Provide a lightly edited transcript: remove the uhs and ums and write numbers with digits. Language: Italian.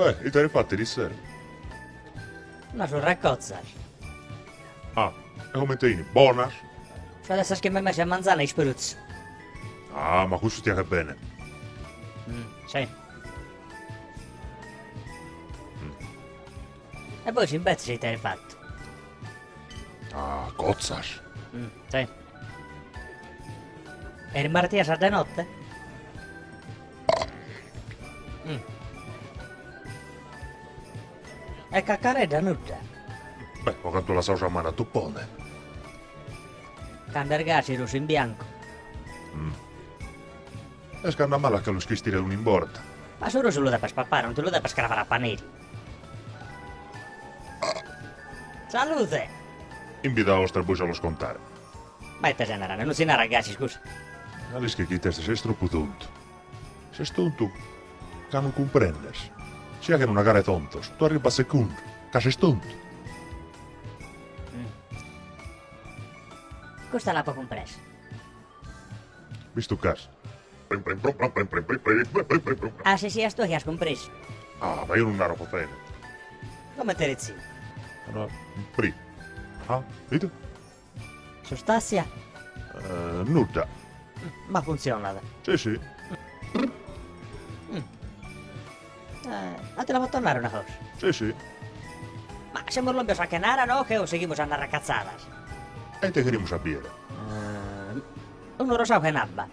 Beh, i te fatti di sera. No sono raccozzas. Ah, e come te ini? Buonas? Cioè adesso che mi messo a manzana e spruzzo. Ah, ma questo ti anche bene. Sì. E poi ci imbezzi sei te fatto. Ah, cozzas. Sì. E il martedì a sarda notte? E caccaredda nuda. Beh, ho canto la sausa a mano a tuppone. Candergaci rosso in bianco. E scanna male che lo schistire un in borda. Ma solo se lo dai per spappare, non te lo dai per scravare a panini. Salute! Invita a ostra buisa allo scontare. Ma te se ne non si ne ragazzi, scusa. Alice che te sei troppo tonto. Sei tonto che non comprendes. Sia che non agare tontos. Tu arriva a secondo. Che sei tonto. Questa l'ha poco compreso. Visto caso. Ah, se sia sto che has compreso. Ah, ma io non ero potente. Come te rezzi? Allora, pri. Ah, vedi? Sostanzia? Nuda. Ma funziona. Sì, sì. Ma te la faccio tornare una cosa. Sì, sì. Ma se morlobbio sa che nara no che o seguimos a narra cazzadas. E te queremos sapere. Uno lo sa che nabba.